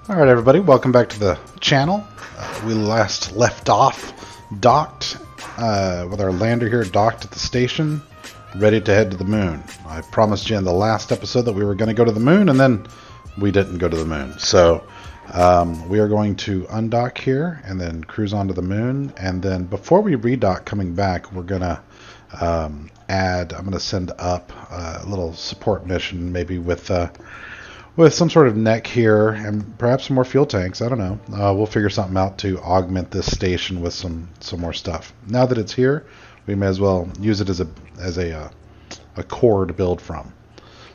Alright everybody, welcome back to the channel. We last left off docked, with our lander here docked at the station, ready to head to the moon. I promised you in the last episode that we were going to go to the moon, and then we didn't go to the moon. So we are going to undock here and then cruise on to the moon, and then before we redock coming back, we're going to I'm going to send up a little support mission, maybe with some sort of neck here and perhaps some more fuel tanks. I don't know. We'll figure something out to augment this station with some more stuff. Now that it's here, we may as well use it as a core to build from.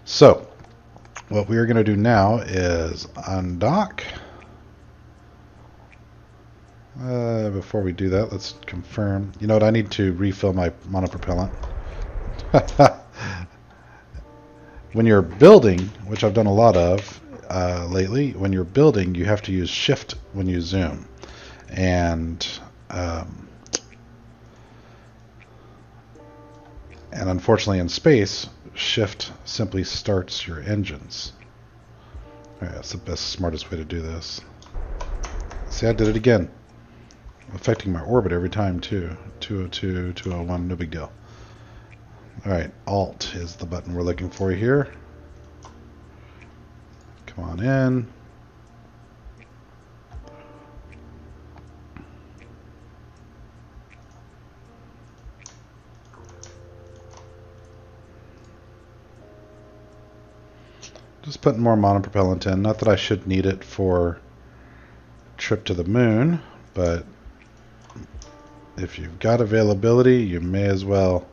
So what we are going to do now is undock. Before we do that, let's confirm. You know what? I need to refill my monopropellant. When you're building, which I've done a lot of lately, when you're building, you have to use shift when you zoom. And unfortunately in space, shift simply starts your engines. All right, that's the best, smartest way to do this. See, I did it again. Affecting my orbit every time too. 202, 201, no big deal. Alright, Alt is the button we're looking for here. Come on in. Just putting more monopropellant in. Not that I should need it for a trip to the moon, but if you've got availability, you may as well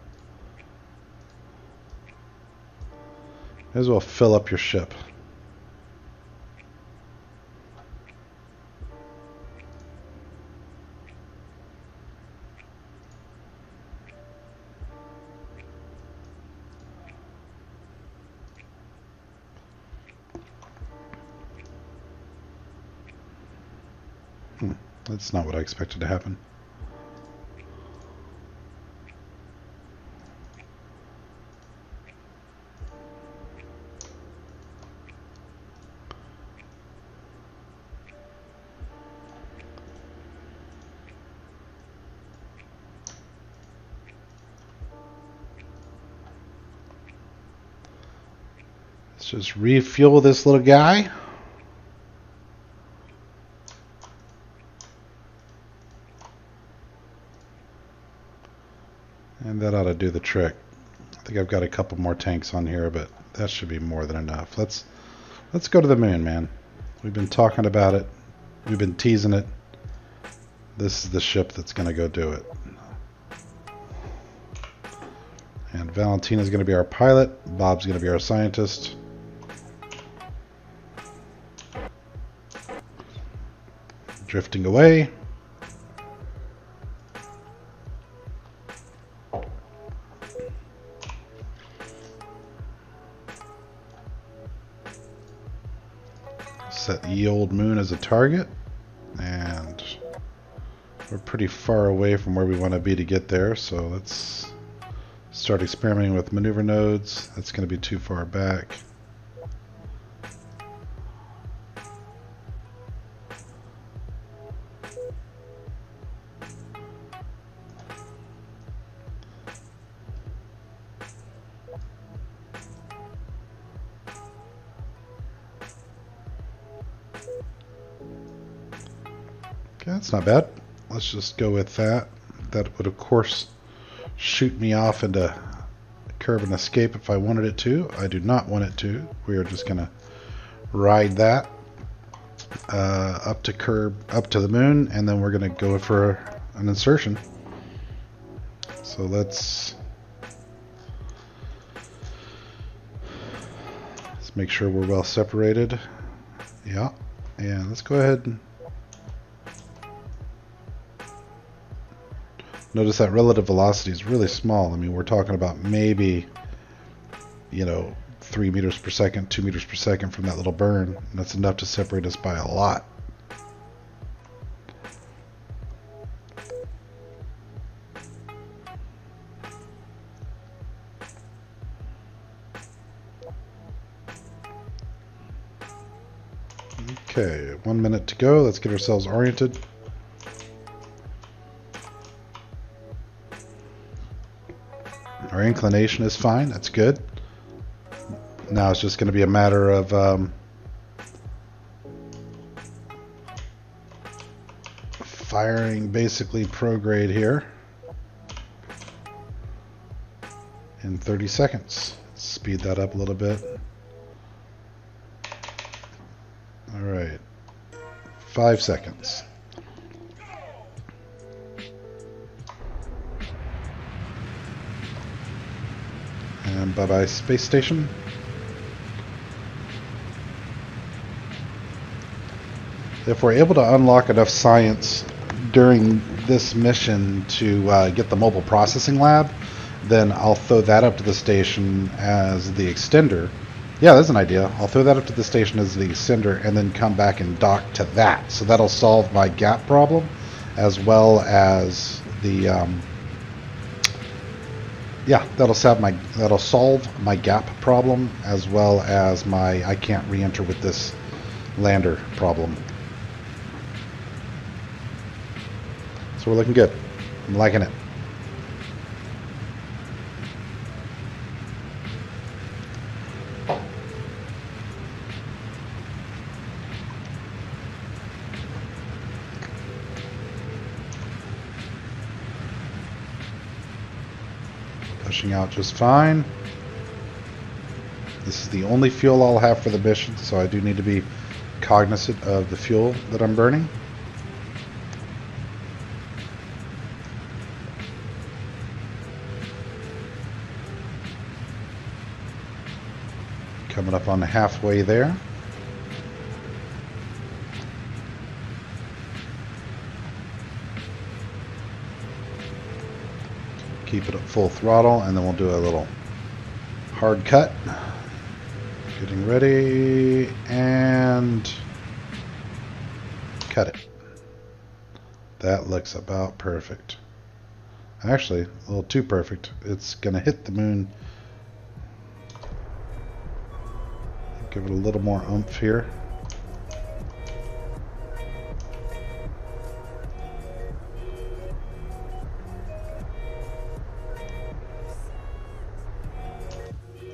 fill up your ship. That's not what I expected to happen. Let's just refuel this little guy. And that ought to do the trick. I think I've got a couple more tanks on here, but that should be more than enough. Let's go to the moon, man. We've been talking about it. We've been teasing it. This is the ship that's going to go do it. And Valentina's going to be our pilot. Bob's going to be our scientist. Drifting away. Set the ye old moon as a target, and we're pretty far away from where we want to be to get there, so let's start experimenting with maneuver nodes. That's going to be too far back. Okay, that's not bad. Let's just go with that. That would, of course, shoot me off into curb and escape if I wanted it to. I do not want it to. We are just going to ride that up to the moon, and then we're going to go for an insertion. So let's make sure we're well separated. Yeah, and let's go ahead and notice that relative velocity is really small. I mean, we're talking about maybe, 3 meters per second, 2 meters per second from that little burn. And that's enough to separate us by a lot. Okay, 1 minute to go. Let's get ourselves oriented. Our inclination is fine. That's good. Now it's just going to be a matter of firing basically prograde here in 30 seconds. Speed that up a little bit. All right, 5 seconds. And bye-bye space station. If we're able to unlock enough science during this mission to get the mobile processing lab, then I'll throw that up to the station as the extender. Yeah, that's an idea. I'll throw that up to the station as the extender and then come back and dock to that. So that'll solve my gap problem, as well as the that'll solve my gap problem, as well as my I can't re-enter with this lander problem. So we're looking good. I'm liking it. Pushing out just fine. This is the only fuel I'll have for the mission, so I do need to be cognizant of the fuel that I'm burning. Coming up on the halfway there. Keep it at full throttle, and then we'll do a little hard cut. Getting ready, and cut it. That looks about perfect. Actually, a little too perfect. It's going to hit the moon. Give it a little more oomph here.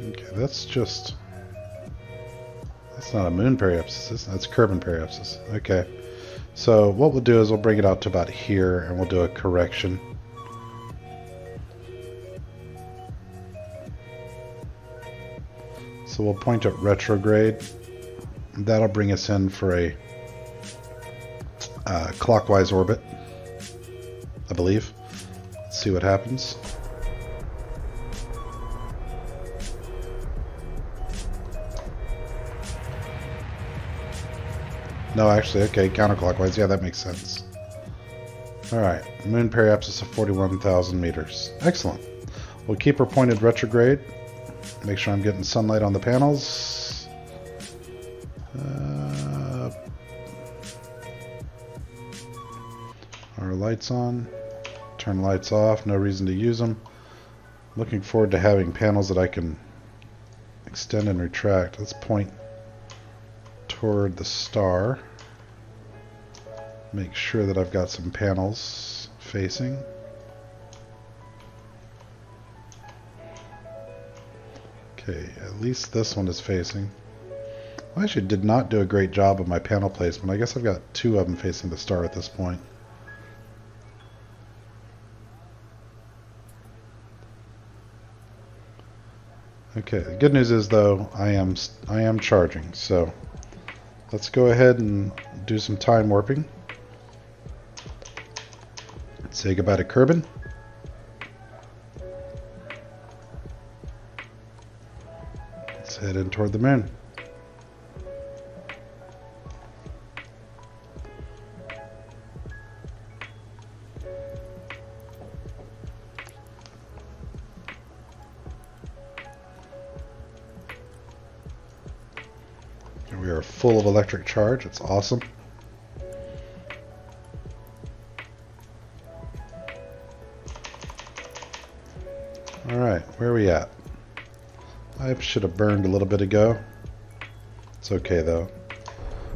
Okay, that's not a moon periapsis, that's Kerbal periapsis. Okay, so what we'll do is we'll bring it out to about here, and we'll do a correction. So we'll point at retrograde. That'll bring us in for a clockwise orbit, I believe. Let's see what happens. No, actually, okay, counterclockwise. Yeah, that makes sense. Alright, moon periapsis of 41,000 meters. Excellent. We'll keep her pointed retrograde. Make sure I'm getting sunlight on the panels. Our lights on. Turn lights off. No reason to use them. Looking forward to having panels that I can extend and retract. Let's point toward the star. Make sure that I've got some panels facing. Okay, at least this one is facing. I actually did not do a great job of my panel placement. I guess I've got 2 of them facing the star at this point. Okay, the good news is though I am charging, so let's go ahead and do some time warping. Say goodbye to Kerbal. Let's head in toward the moon. We are full of electric charge. It's awesome. Alright, where are we at? I should have burned a little bit ago. It's okay though.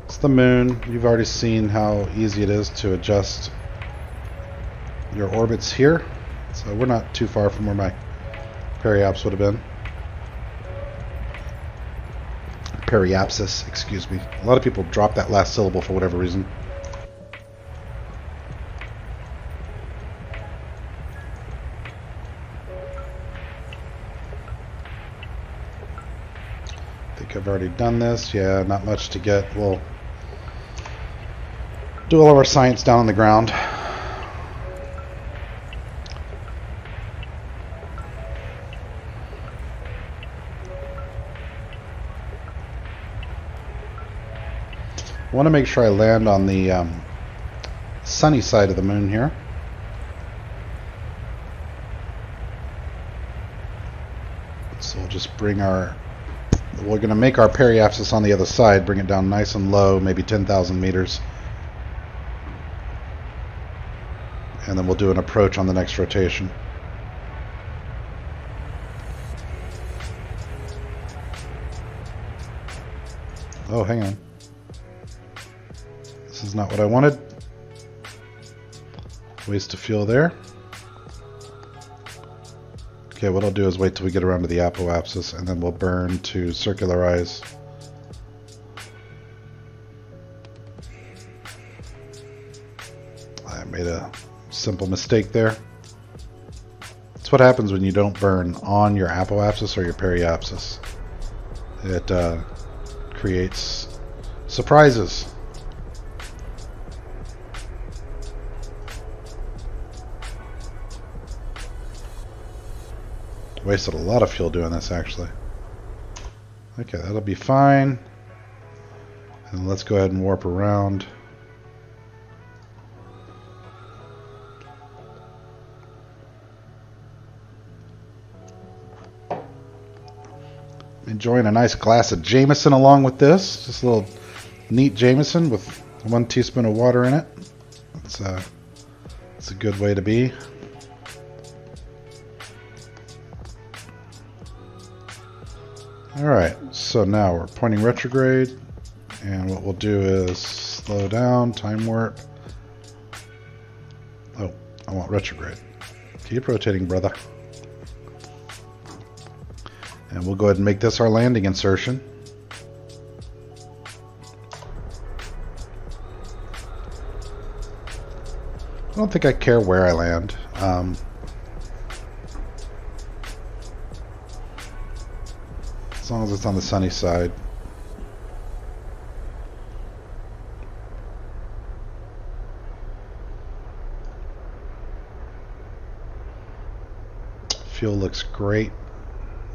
It's the moon. You've already seen how easy it is to adjust your orbits here. So we're not too far from where my periapsis would have been. Periapsis, excuse me. A lot of people drop that last syllable for whatever reason. I think I've already done this. Yeah, not much to get. We'll do all of our science down on the ground. I want to make sure I land on the sunny side of the moon here. So we'll just bring our... We're going to make our periapsis on the other side, bring it down nice and low, maybe 10,000 meters. And then we'll do an approach on the next rotation. Oh, hang on. This is not what I wanted. Waste of fuel there. Okay, what I'll do is wait till we get around to the apoapsis, and then we'll burn to circularize. I made a simple mistake there. That's what happens when you don't burn on your apoapsis or your periapsis. It creates surprises. Wasted a lot of fuel doing this, actually. Okay, that'll be fine. And let's go ahead and warp around. Enjoying a nice glass of Jameson along with this. Just a little neat Jameson with 1 teaspoon of water in it. It's a good way to be. Alright, so now we're pointing retrograde, and what we'll do is slow down, time warp. Oh, I want retrograde. Keep rotating, brother. And we'll go ahead and make this our landing insertion. I don't think I care where I land. As long as it's on the sunny side. Fuel looks great.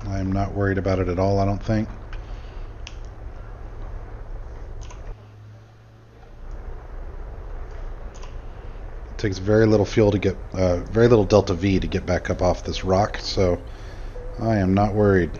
I'm not worried about it at all, I don't think. It takes very little fuel to get, very little delta V to get back up off this rock, so I am not worried.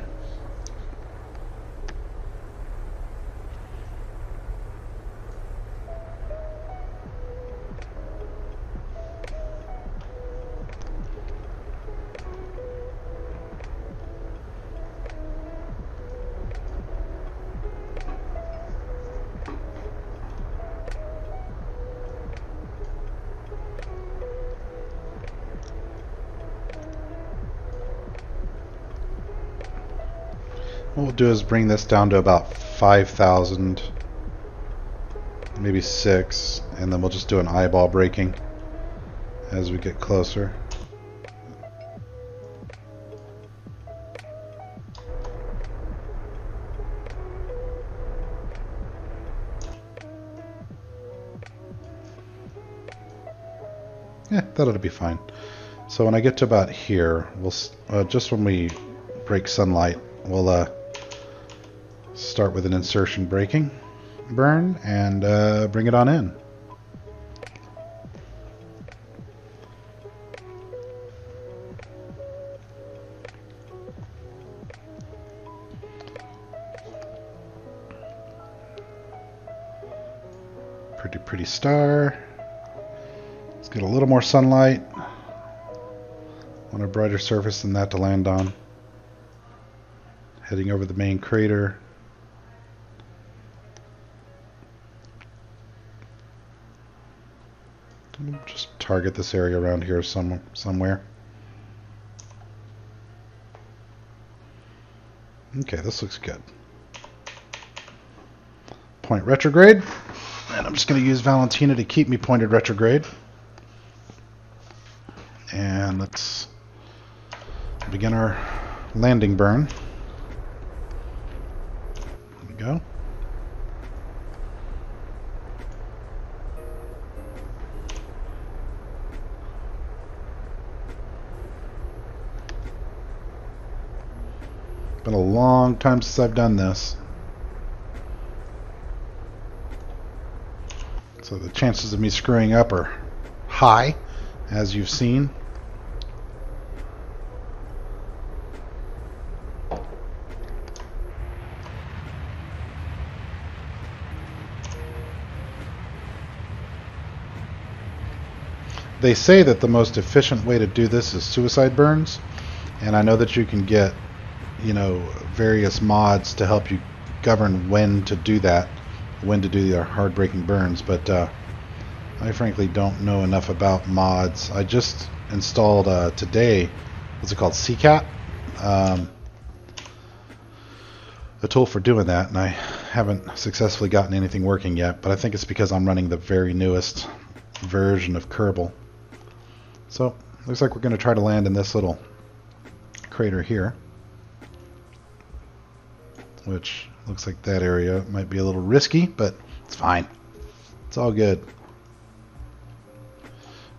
What we'll do is bring this down to about 5,000, maybe 6, and then we'll just do an eyeball braking as we get closer. Yeah, that ought to be fine. So when I get to about here, we'll just when we break sunlight, we'll start with an insertion braking burn and bring it on in. Pretty star. Let's get a little more sunlight. Want a brighter surface than that to land on. Heading over the main crater. Just target this area around here somewhere. Okay, this looks good. Point retrograde. And I'm just going to use Valentina to keep me pointed retrograde. And let's begin our landing burn. There we go. Been a long time since I've done this. So the chances of me screwing up are high, as you've seen. They say that the most efficient way to do this is suicide burns, and I know that you can get, you know, various mods to help you govern when to do that, when to do the hard-breaking burns, but I frankly don't know enough about mods. I just installed today, what's it called, CCAT, a tool for doing that, and I haven't successfully gotten anything working yet, but I think it's because I'm running the very newest version of Kerbal. So, looks like we're going to try to land in this little crater here, which looks like that area might be a little risky, but it's fine. It's all good.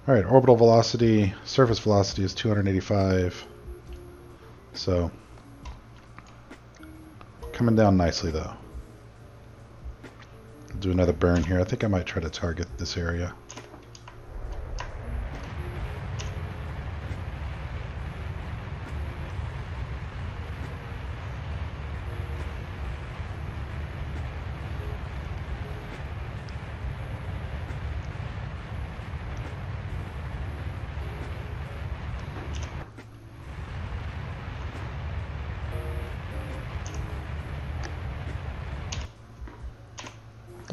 Alright, orbital velocity, surface velocity is 285. So, coming down nicely though. Do another burn here. I think I might try to target this area.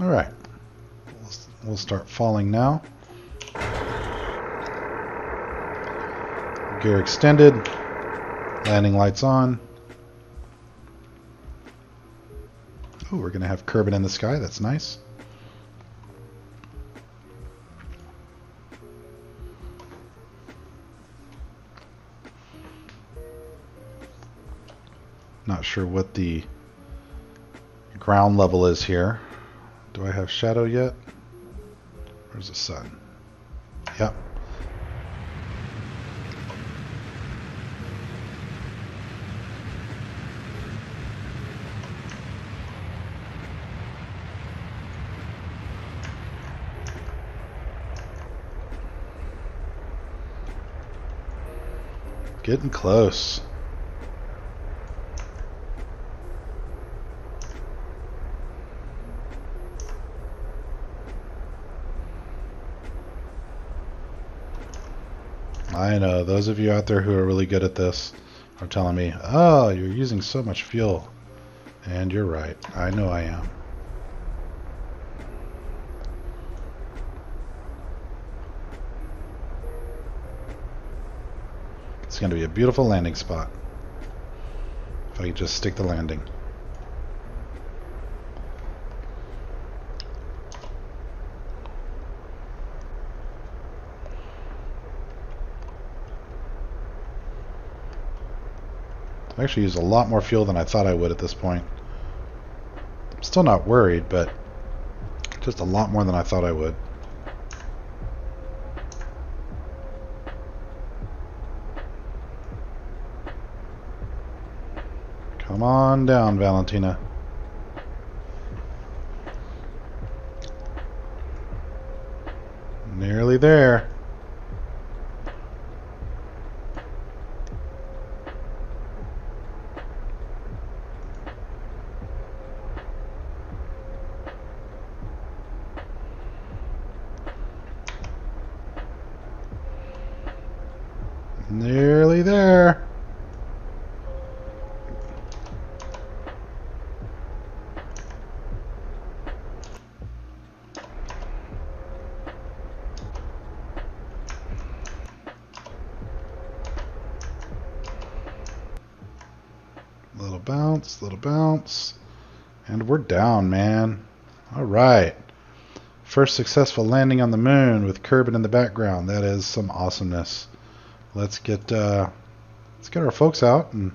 Alright, we'll start falling now. Gear extended, landing lights on. Oh, we're going to have Kerbin in the sky, that's nice. Not sure what the ground level is here. Do I have shadow yet? Where's the sun? Yep. Getting close. I know, those of you out there who are really good at this are telling me, oh, you're using so much fuel. And you're right. I know I am. It's going to be a beautiful landing spot. If I could just stick the landing. I actually used a lot more fuel than I thought I would at this point. I'm still not worried, but just a lot more than I thought I would. Come on down, Valentina. Nearly there. Nearly there. bounce, little bounce. And we're down, man. Alright. First successful landing on the moon with Kerbal in the background. That is some awesomeness. Let's get our folks out and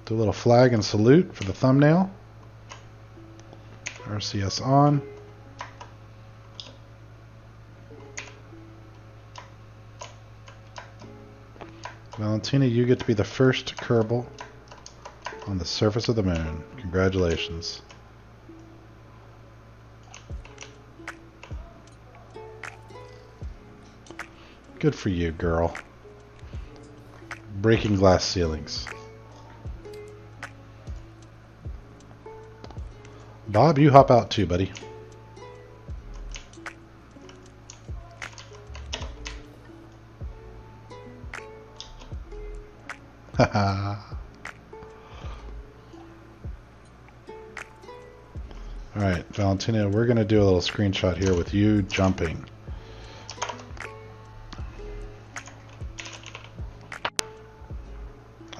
do a little flag and salute for the thumbnail. RCS on. Valentina, you get to be the first Kerbal on the surface of the moon. Congratulations. Good for you, girl. Breaking glass ceilings. Bob, you hop out too, buddy. Haha. Alright, Valentina, we're going to do a little screenshot here with you jumping.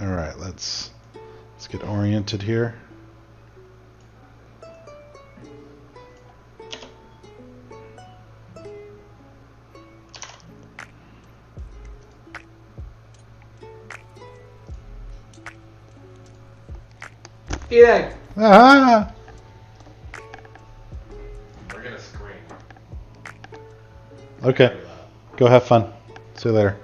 Alright, let's get oriented here. Eli. Ah! We're gonna scream. Okay, go have fun. See you later.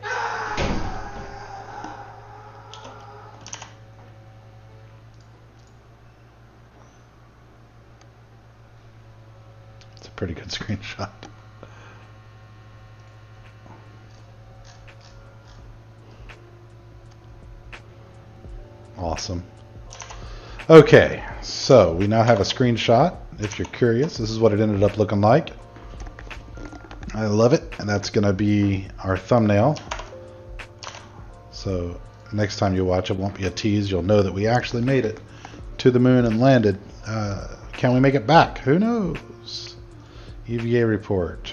It's a pretty good screenshot. Awesome. Okay, so we now have a screenshot. If you're curious, this is what it ended up looking like. I love it, and that's going to be our thumbnail. So next time you watch, it won't be a tease. You'll know that we actually made it to the moon and landed. Can we make it back? Who knows? EVA report.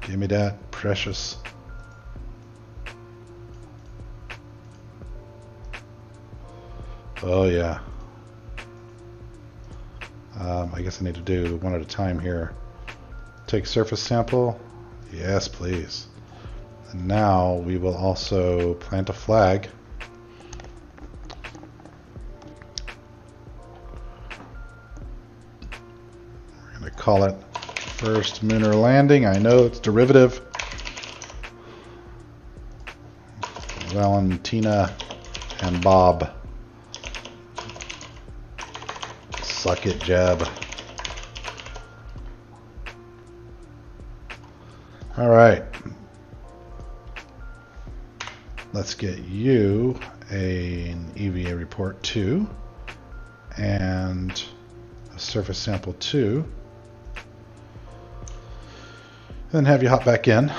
Give me that precious. Oh yeah. I guess I need to do one at a time here. Take surface sample. Yes, please. And now we will also plant a flag. We're going to call it first lunar landing. I know it's derivative. Valentina and Bob. Suck it, Jeb. All right. Let's get you an EVA report 2 and a surface sample 2. Then have you hop back in.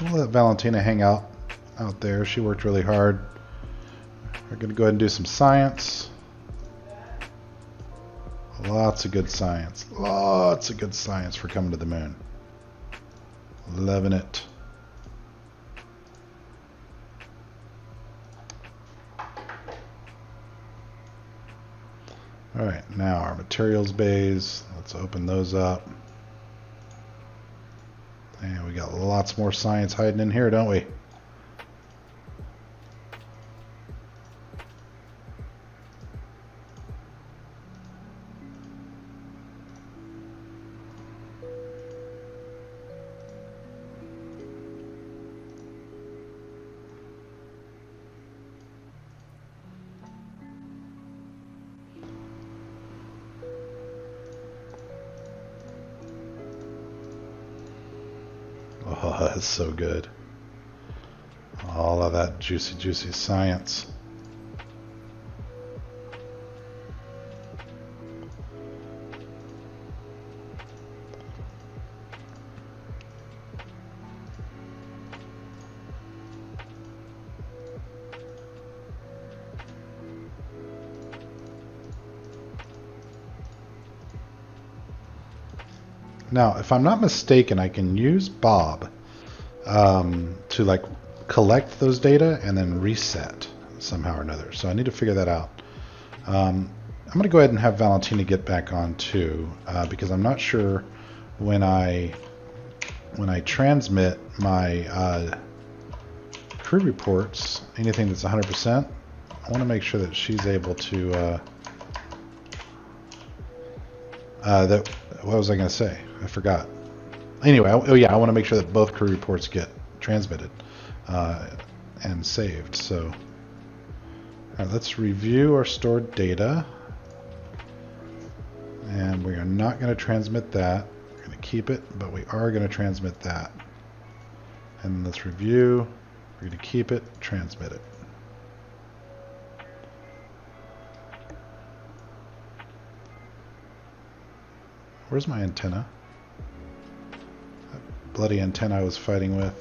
We'll let Valentina hang out there. She worked really hard. We're going to go ahead and do some science. Lots of good science. Lots of good science for coming to the moon. Loving it. Alright, now our materials bays. Let's open those up. And we got lots more science hiding in here, don't we? Oh, that's so good. All of that juicy, juicy science. Now, if I'm not mistaken, I can use Bob to like collect those data and then reset somehow or another. So I need to figure that out. I'm going to go ahead and have Valentina get back on too, because I'm not sure when I transmit my crew reports, anything that's 100%, I want to make sure that she's able to. What was I going to say? I forgot. Anyway, I want to make sure that both crew reports get transmitted and saved. So, all right, let's review our stored data. And we are not going to transmit that. We're going to keep it, but we are going to transmit that. And let's review. We're going to keep it, transmit it. Where's my antenna? That bloody antenna I was fighting with.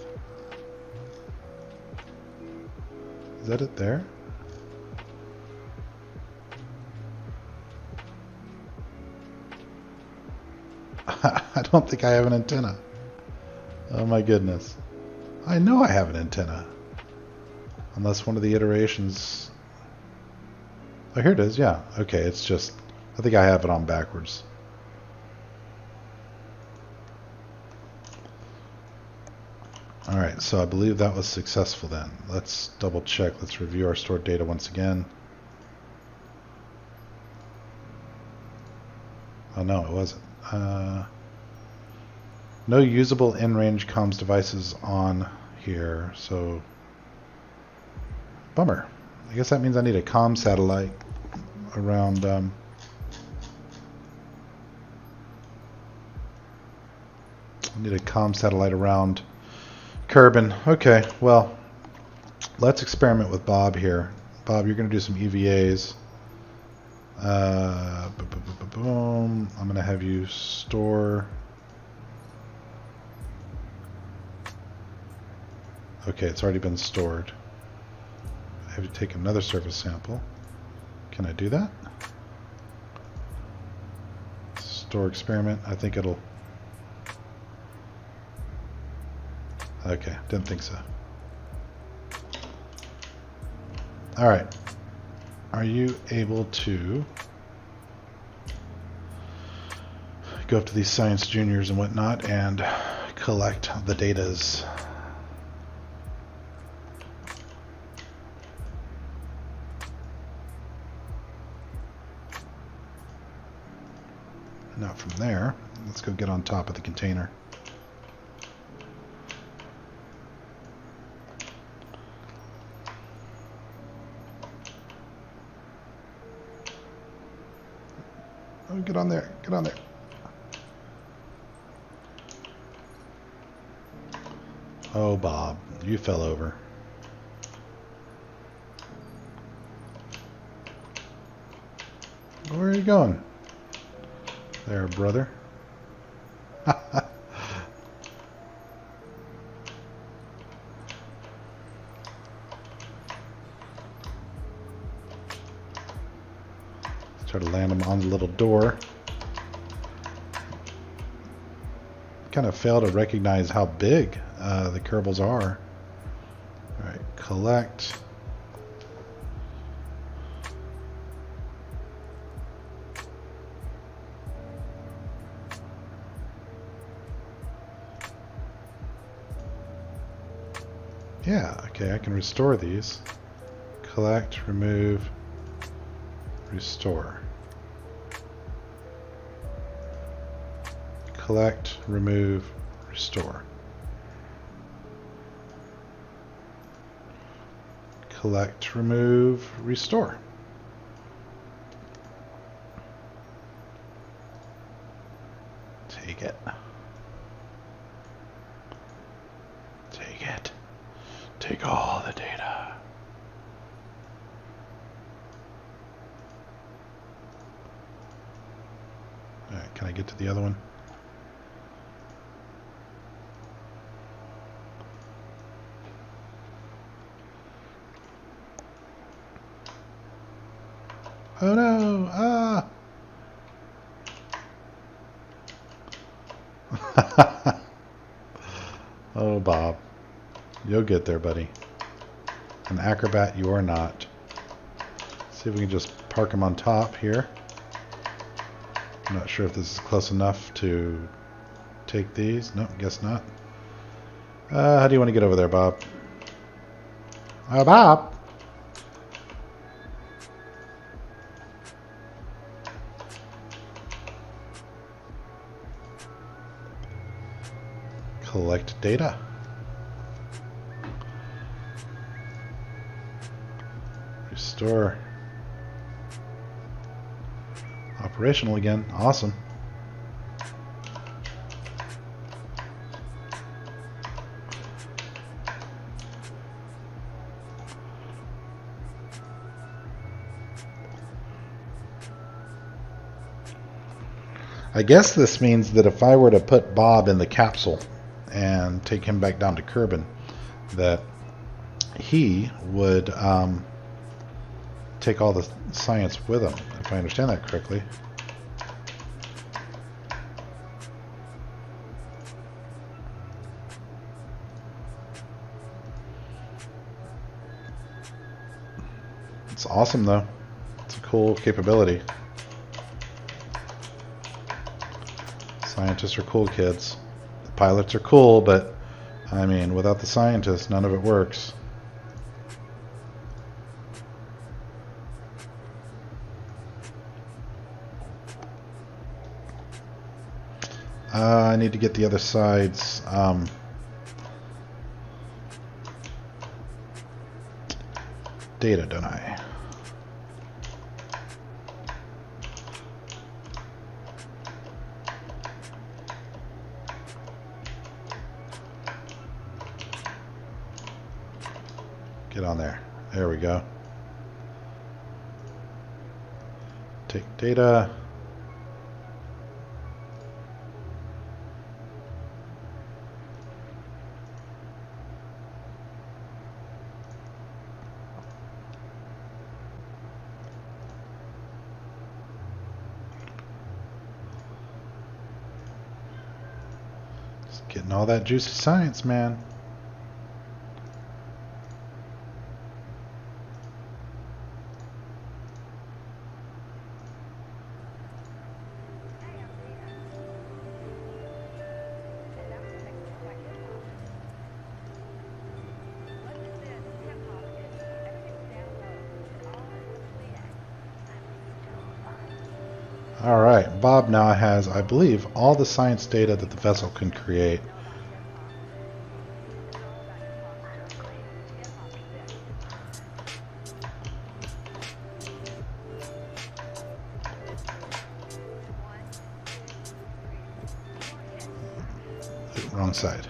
Is that it there? I don't think I have an antenna. Oh my goodness. I know I have an antenna. Unless one of the iterations... Oh, here it is, yeah. Okay, it's just... I think I have it on backwards. Alright, so I believe that was successful then. Let's double check. Let's review our stored data once again. Oh no, it wasn't. No usable in-range comms devices on here, so bummer. I guess that means I need a comm satellite around I need a comm satellite around Kerbin. Okay, well, let's experiment with Bob here. Bob, you're going to do some EVAs. Boom. I'm going to have you store. Okay, it's already been stored. I have to take another surface sample. Can I do that? Store experiment. I think it'll... Okay, didn't think so. Alright. Are you able to go up to these science juniors and whatnot and collect the datas? Not from there. Let's go get on top of the container. Oh, get on there. Get on there. Oh, Bob, you fell over. Where are you going? There, brother. Try to land him on the little door. Kind of fail to recognize how big the Kerbals are. Alright, collect. Yeah, okay, I can restore these. Collect, remove, restore. Collect, remove, restore. Collect, remove, restore. Take it. Take it. Take all the data. Alright, can I get to the other one? Oh no! Ah! Oh, Bob. You'll get there, buddy. An acrobat you are not. See if we can just park him on top here. I'm not sure if this is close enough to take these. Nope, guess not. How do you want to get over there, Bob? Bob! Collect data. Restore. Operational again. Awesome. I guess this means that if I were to put Bob in the capsule and take him back down to Kerbin, that he would take all the science with him, if I understand that correctly. It's awesome, though. It's a cool capability. Scientists are cool, kids. The pilots are cool, but I mean, without the scientists, none of it works. I need to get the other side's data, don't I? Get on there. There we go. Take data. Just getting all that juicy science, man. Alright, Bob now has, I believe, all the science data that the vessel can create. Wrong side.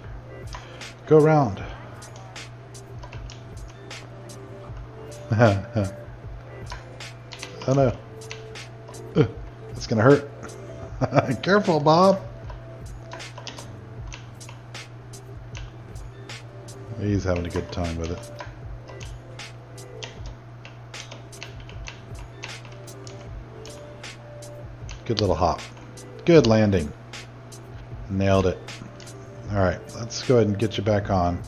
Go round. Oh no. It's gonna hurt. Careful, Bob. He's having a good time with it. Good little hop. Good landing. Nailed it. Alright, let's go ahead and get you back on.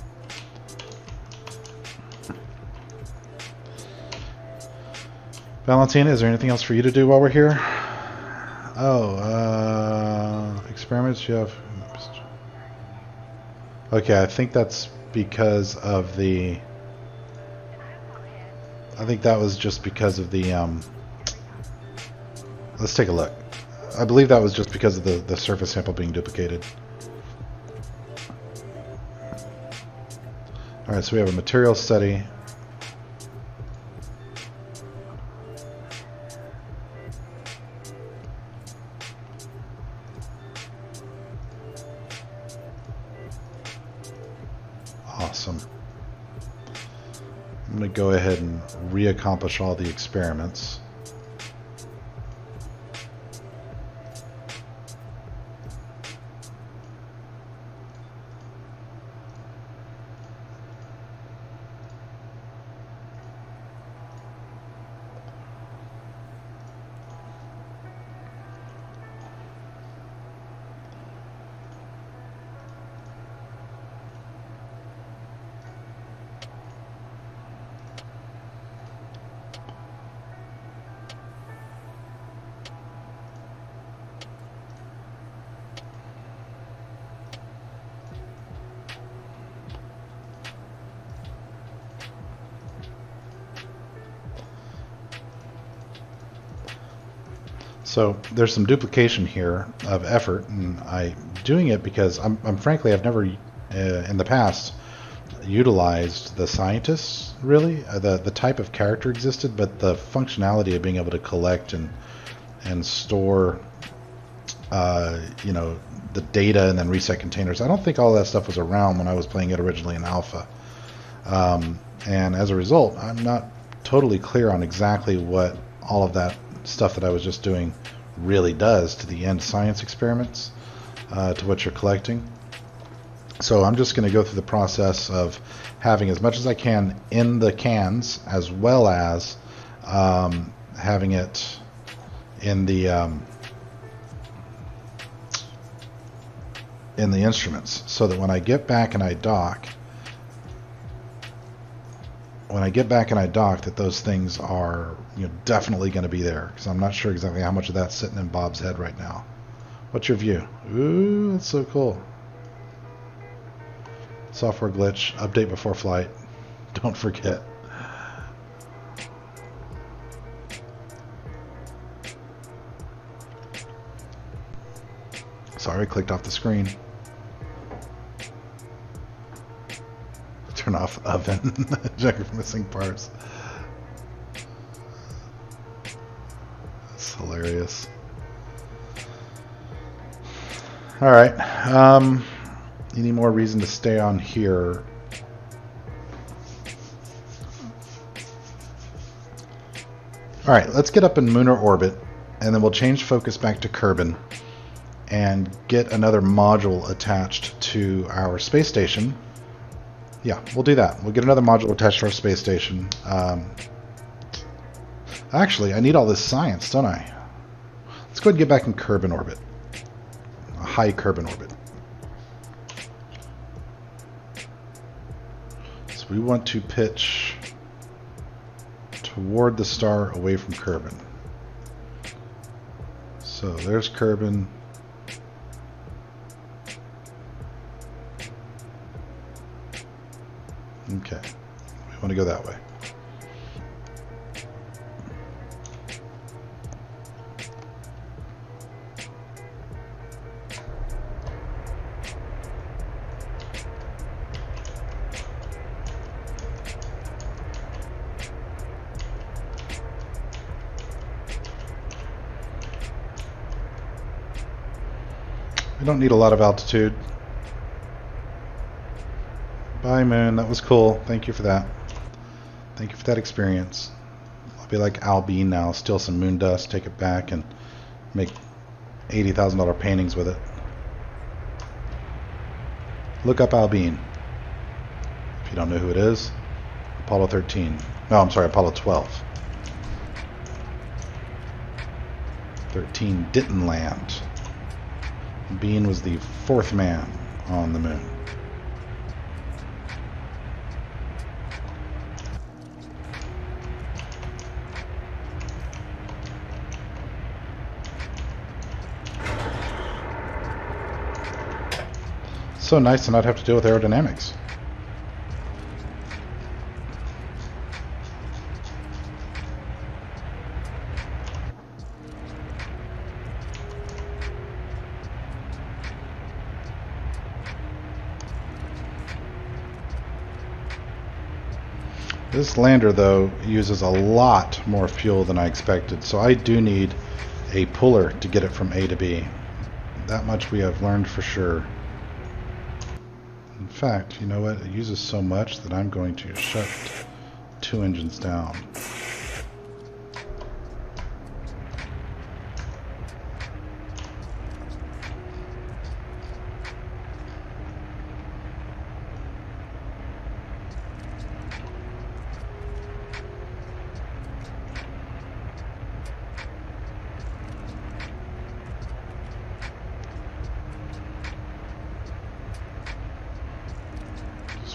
Valentina, is there anything else for you to do while we're here? Oh, experiments you have. Okay, I think that's because of the. I think that was just because of the. Let's take a look. I believe that was just because of the surface sample being duplicated. Alright, so we have a material study. Awesome. I'm going to go ahead and re-accomplish all the experiments. So there's some duplication here of effort, and I'm doing it because I'm frankly I've never in the past utilized the scientists really. The type of character existed, but the functionality of being able to collect and store you know, the data and then reset containers. I don't think all that stuff was around when I was playing it originally in alpha. And as a result, I'm not totally clear on exactly what all of that stuff that I was just doing really does to the end science experiments, to what you're collecting. So I'm just going to go through the process of having as much as I can in the cans, as well as having it in the instruments, so that when I get back and I dock, that those things are, you know, definitely going to be there, because I'm not sure exactly how much of that's sitting in Bob's head right now. What's your view? Ooh, that's so cool. Software glitch, update before flight. Don't forget. Sorry, clicked off the screen. Turn off oven. Check for missing parts. That's hilarious. All right. Any more reason to stay on here? All right, let's get up in lunar orbit, and then we'll change focus back to Kerbin and get another module attached to our space station. Yeah, we'll do that. We'll get another module attached to our space station. Actually, I need all this science, don't I? Let's go ahead and get back in Kerbin orbit. A high Kerbin orbit. So we want to pitch toward the star, away from Kerbin. So there's Kerbin. Okay, we want to go that way. We don't need a lot of altitude. Bye, moon. That was cool. Thank you for that. Thank you for that experience. I'll be like Al Bean now. Steal some moon dust, take it back, and make $80,000 paintings with it. Look up Al Bean. If you don't know who it is, Apollo 13. No, I'm sorry, Apollo 12. 13 didn't land. Bean was the fourth man on the moon. So nice to not have to deal with aerodynamics. This lander, though, uses a lot more fuel than I expected, so I do need a puller to get it from A to B. That much we have learned for sure. In fact, you know what? It uses so much that I'm going to shut 2 engines down.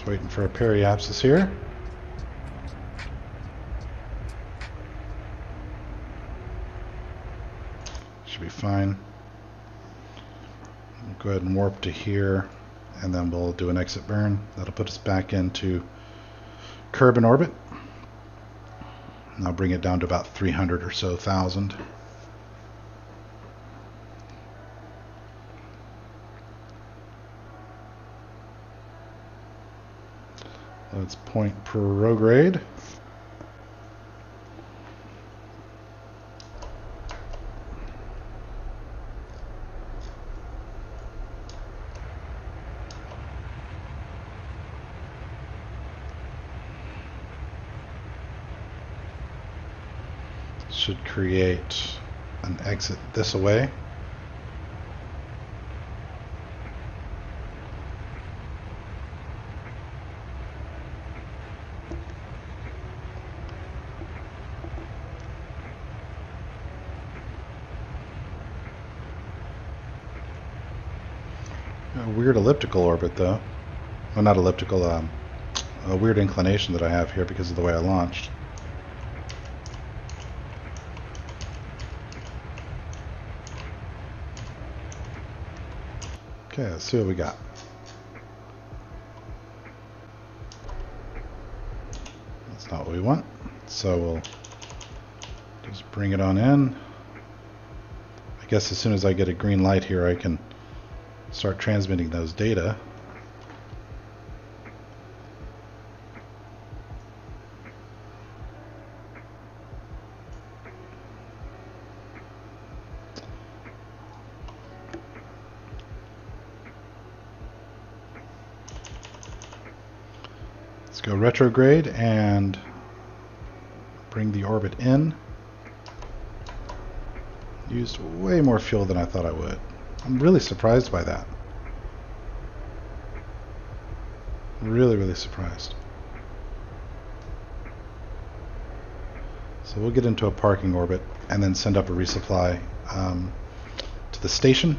Waiting for a periapsis here. Should be fine. We'll go ahead and warp to here, and then we'll do an exit burn. That'll put us back into Kerbin orbit. And I'll bring it down to about 300 or so thousand. Let's point prograde. Should create an exit this way. A weird elliptical orbit though. Well, not elliptical, a weird inclination that I have here because of the way I launched. Okay, let's see what we got. That's not what we want. So we'll just bring it on in. I guess as soon as I get a green light here, I can start transmitting those data. Let's go retrograde and bring the orbit in. Used way more fuel than I thought I would. I'm really surprised by that. Really, really surprised. So we'll get into a parking orbit and then send up a resupply to the station.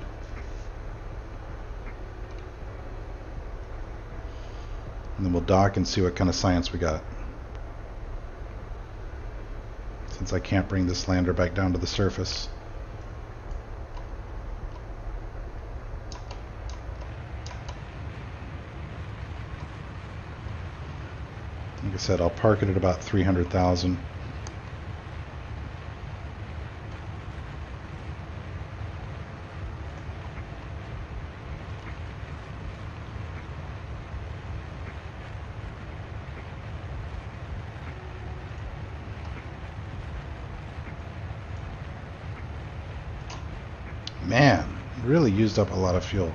And then we'll dock and see what kind of science we got. Since I can't bring this lander back down to the surface. Like I said, I'll park it at about 300,000. Man, really used up a lot of fuel.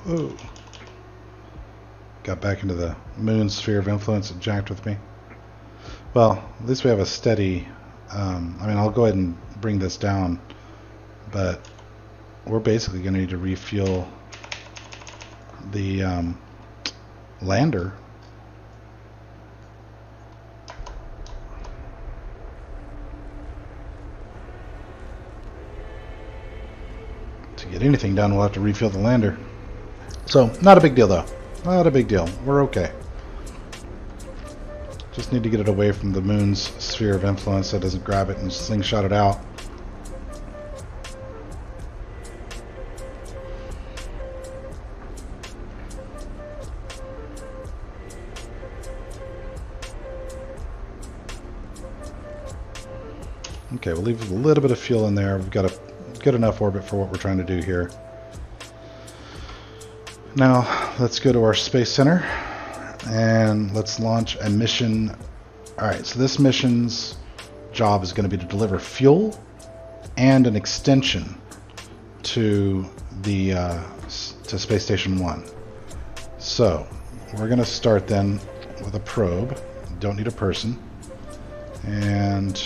Whoa. Got back into the moon sphere of influence. It jacked with me. Well, at least we have a steady... I mean, I'll go ahead and bring this down, but we're basically going to need to refuel the lander. To get anything done, we'll have to refuel the lander. So, not a big deal though. Not a big deal. We're okay. Just need to get it away from the moon's sphere of influence so it doesn't grab it and slingshot it out. Okay, we'll leave a little bit of fuel in there. We've got a good enough orbit for what we're trying to do here. Now, let's go to our space center and let's launch a mission. Alright, so this mission's job is going to be to deliver fuel and an extension to the to Space Station 1. So, we're going to start then with a probe. Don't need a person. And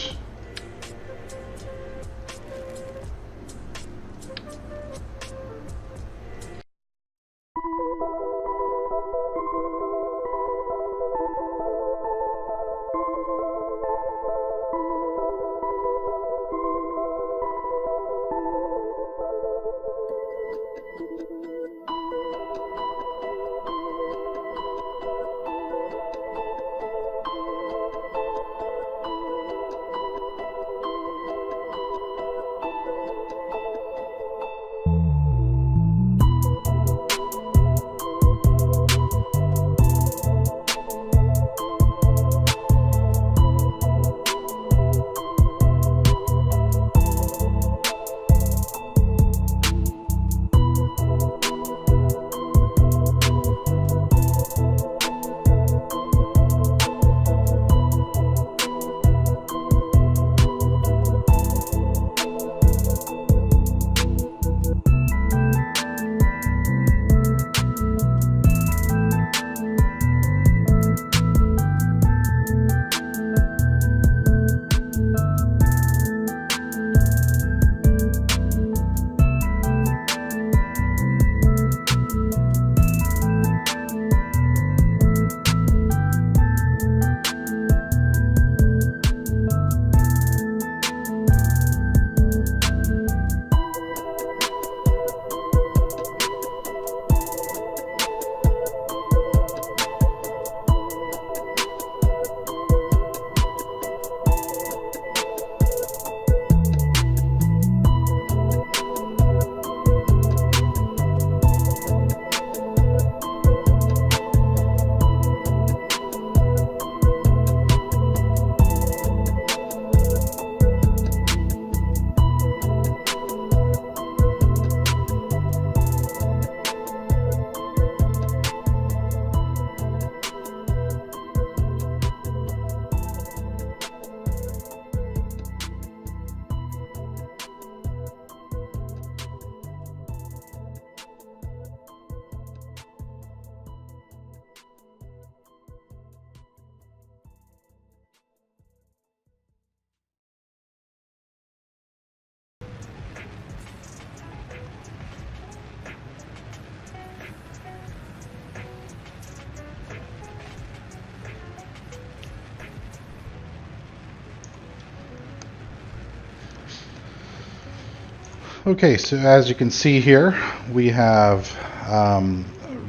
Okay, so as you can see here, we have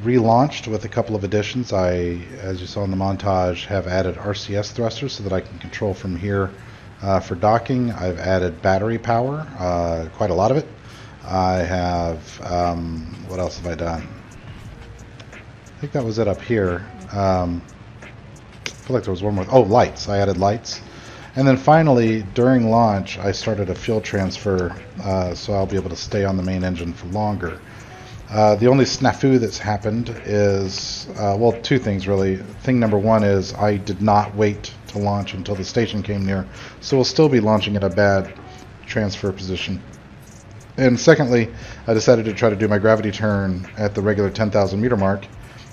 relaunched with a couple of additions. As you saw in the montage, have added RCS thrusters so that I can control from here for docking. I've added battery power, quite a lot of it. I have, what else have I done? I think that was it up here. I feel like there was one more. Oh, lights. I added lights. And then finally, during launch, I started a fuel transfer, so I'll be able to stay on the main engine for longer. The only snafu that's happened is, well, two things really. Thing number one is I did not wait to launch until the station came near, so we'll still be launching at a bad transfer position. And secondly, I decided to try to do my gravity turn at the regular 10,000 meter mark.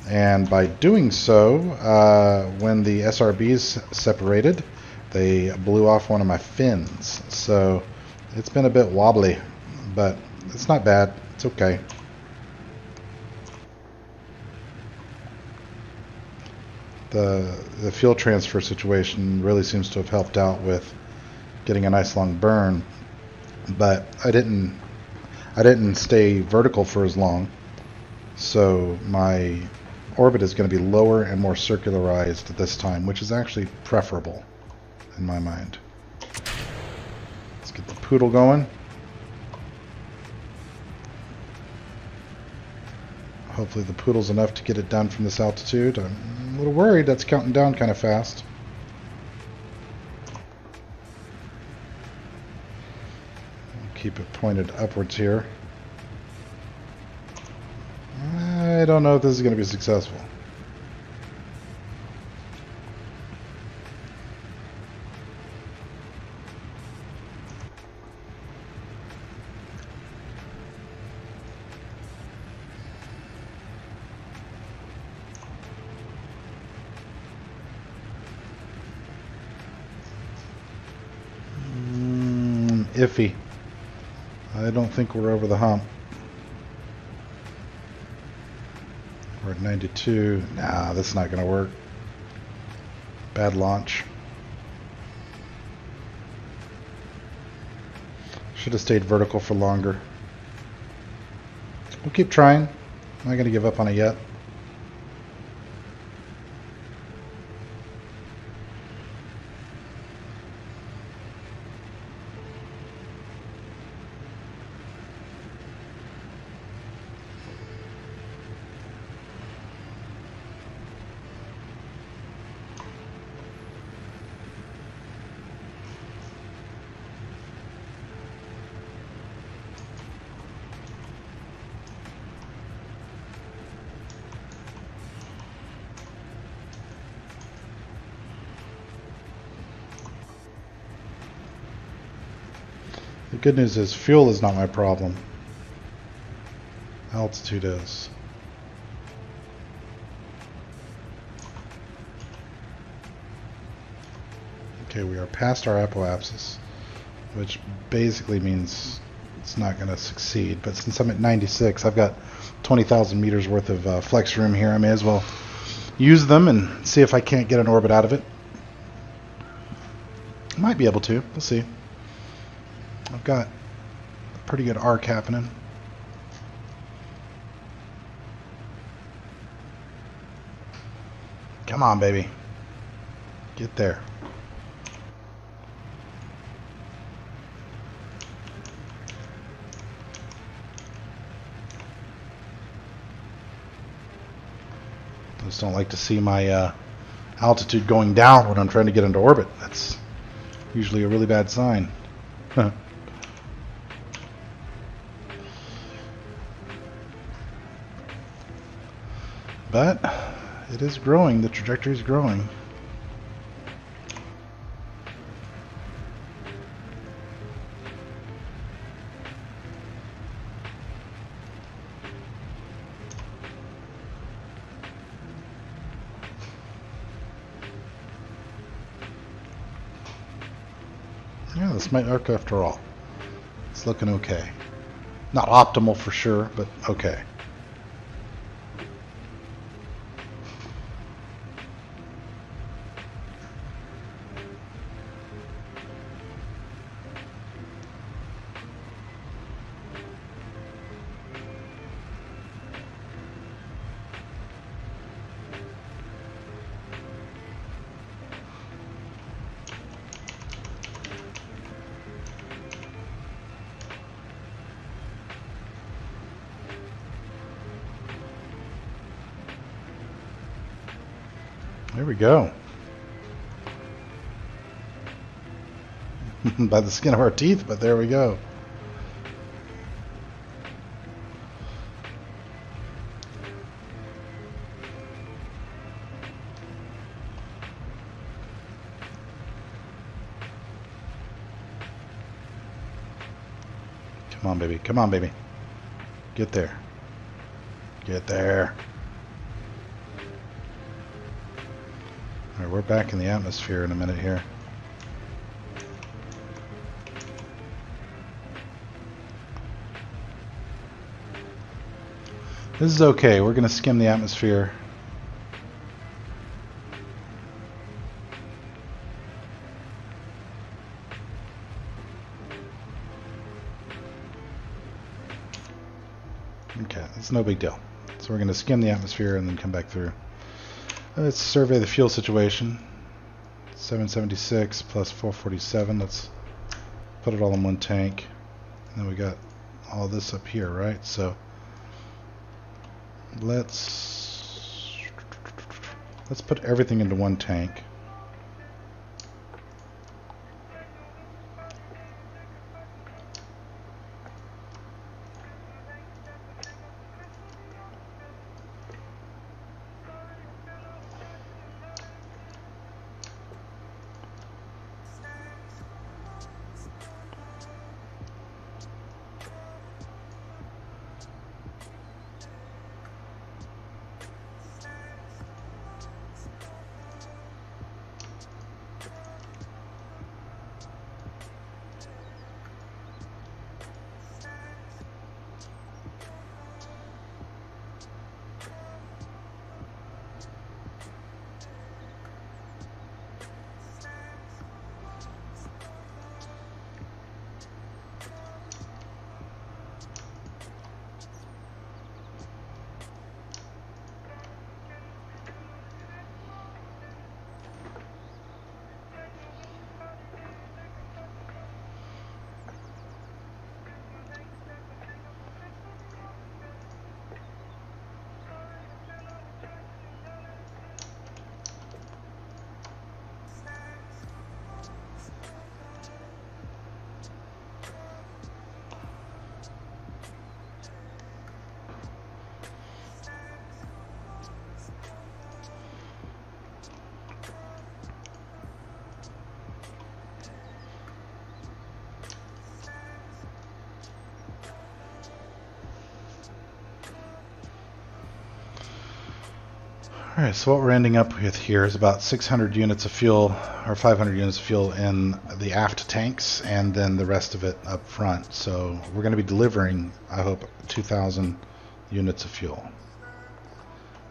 And by doing so, when the SRBs separated, they blew off one of my fins. So it's been a bit wobbly, but it's not bad. It's okay. The fuel transfer situation really seems to have helped out with getting a nice long burn, but I didn't stay vertical for as long, so my orbit is going to be lower and more circularized this time, which is actually preferable in my mind. Let's get the poodle going. Hopefully the poodle's enough to get it down from this altitude. I'm a little worried that's counting down kind of fast. Keep it pointed upwards here. I don't know if this is going to be successful. Iffy. I don't think we're over the hump. We're at 92. Nah, that's not going to work. Bad launch. Should have stayed vertical for longer. We'll keep trying. I'm not going to give up on it yet. The good news is fuel is not my problem. Altitude is. Okay, we are past our apoapsis, which basically means it's not going to succeed. But since I'm at 96, I've got 20,000 meters worth of flex room here. I may as well use them and see if I can't get an orbit out of it. Might be able to. We'll see. I've got a pretty good arc happening. Come on, baby. Get there. I just don't like to see my altitude going down when I'm trying to get into orbit. That's usually a really bad sign. But it is growing. The trajectory is growing. Yeah, this might work after all. It's looking okay. Not optimal for sure, but okay. There we go. By the skin of our teeth, but there we go. Come on, baby. Come on, baby. Get there. Get there. All right, we're back in the atmosphere in a minute here. This is okay. We're going to skim the atmosphere. Okay, it's no big deal. So we're going to skim the atmosphere and then come back through. Let's survey the fuel situation. 776 plus 447. Let's put it all in one tank. And then we got all this up here, right? So let's put everything into one tank. Alright, so what we're ending up with here is about 600 units of fuel, or 500 units of fuel in the aft tanks, and then the rest of it up front. So we're going to be delivering, I hope, 2,000 units of fuel.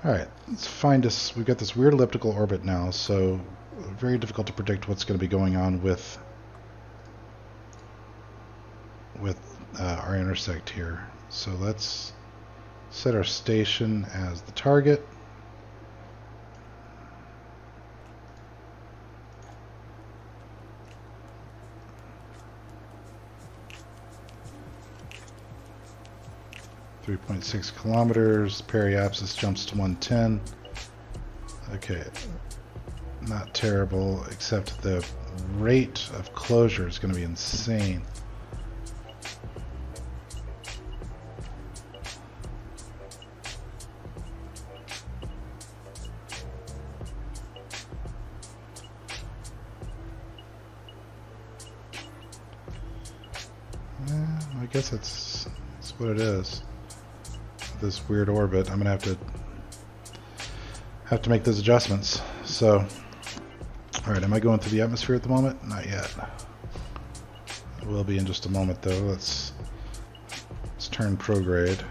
Alright, let's find us. We've got this weird elliptical orbit now, so very difficult to predict what's going to be going on with our intersect here. So let's set our station as the target. .6 kilometers, periapsis jumps to 110. Okay, not terrible, except the rate of closure is going to be insane. I guess that's what it is. This weird orbit, I'm gonna have to make those adjustments. So, all right, am I going through the atmosphere at the moment? Not yet. I will be in just a moment, though. Let's turn prograde.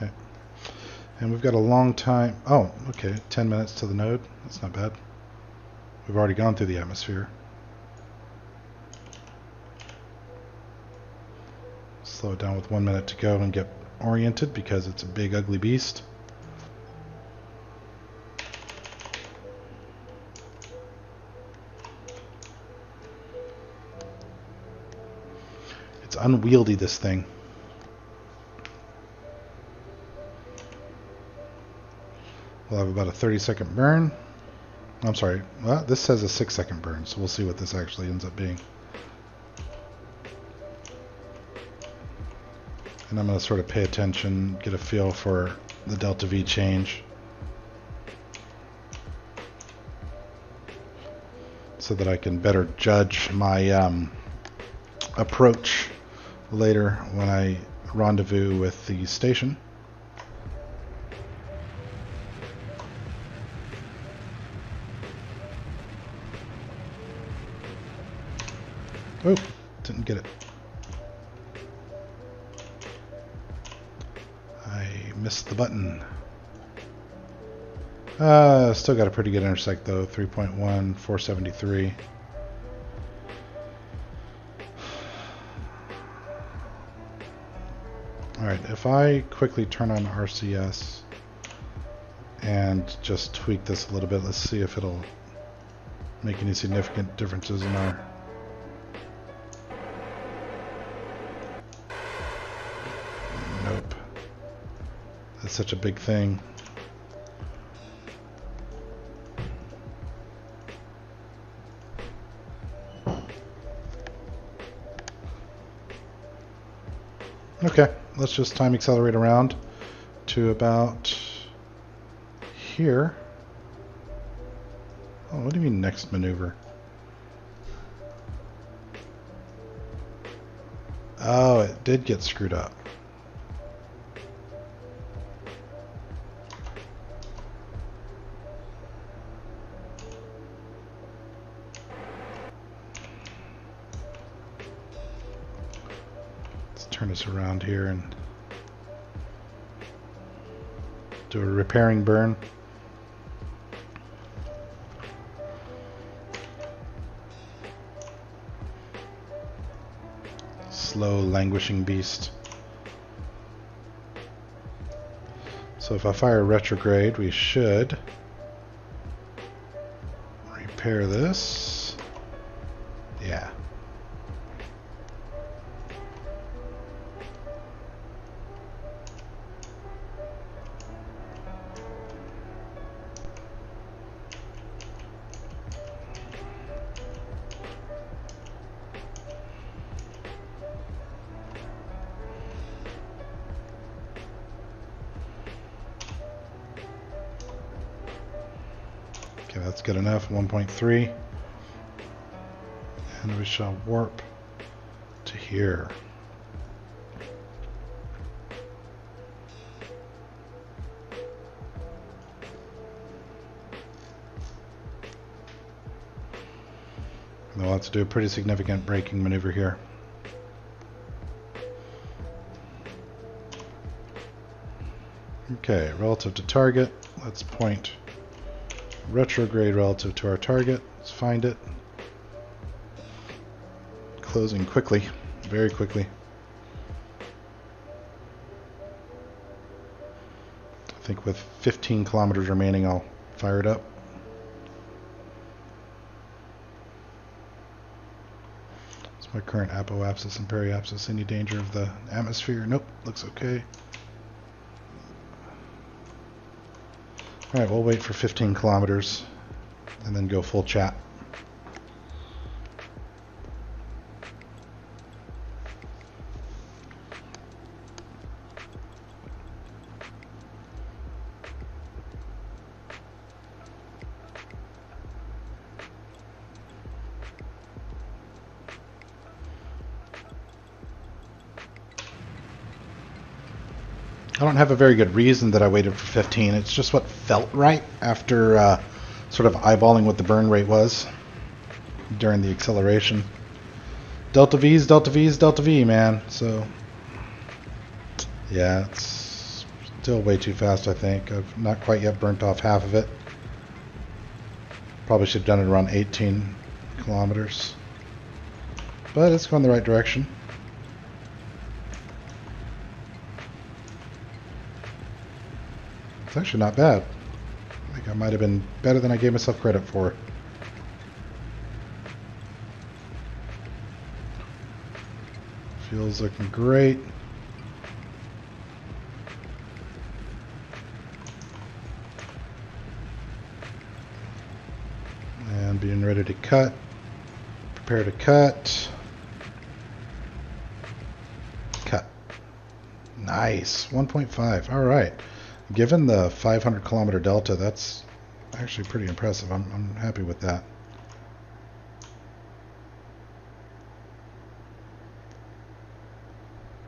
Okay, and we've got a long time. Oh, okay, 10 minutes to the node. That's not bad. We've already gone through the atmosphere. Slow it down with 1 minute to go and get oriented because it's a big ugly beast. It's unwieldy, this thing. We'll have about a 30-second burn. I'm sorry, well, this says a 6-second burn, so we'll see what this actually ends up being. And I'm going to sort of pay attention, get a feel for the delta V change, so that I can better judge my approach later when I rendezvous with the station. Oh, didn't get it. I missed the button. Still got a pretty good intersect though, 3.1, 473. Alright, if I quickly turn on RCS and just tweak this a little bit, let's see if it'll make any significant differences in our... Nope. That's such a big thing. Okay, let's just time accelerate around to about here. Oh, what do you mean next maneuver? Oh, it did get screwed up. Turn this around here and do a repairing burn. Slow, languishing beast. So if I fire retrograde, we should repair this. Yeah. Okay, that's good enough. 1.3. And we shall warp to here. And we'll have to do a pretty significant braking maneuver here. Okay, relative to target, let's point retrograde relative to our target. Let's find it. Closing quickly, very quickly. I think with 15 kilometers remaining, I'll fire it up. It's my current apoapsis and periapsis. Any danger of the atmosphere? Nope, looks okay. Alright, we'll wait for 15 kilometers and then go full chat. I don't have a very good reason that I waited for 15. It's just what felt right after sort of eyeballing what the burn rate was during the acceleration. Delta V's Delta V's Delta V, man. So, yeah, it's still way too fast, I think. I've not quite yet burnt off half of it. Probably should have done it around 18 kilometers. But it's going the right direction. It's actually not bad. I think I might have been better than I gave myself credit for. Fuel's looking great. And being ready to cut. Prepare to cut. Cut. Nice. 1.5. All right. Given the 500 kilometer delta, that's actually pretty impressive. I'm happy with that.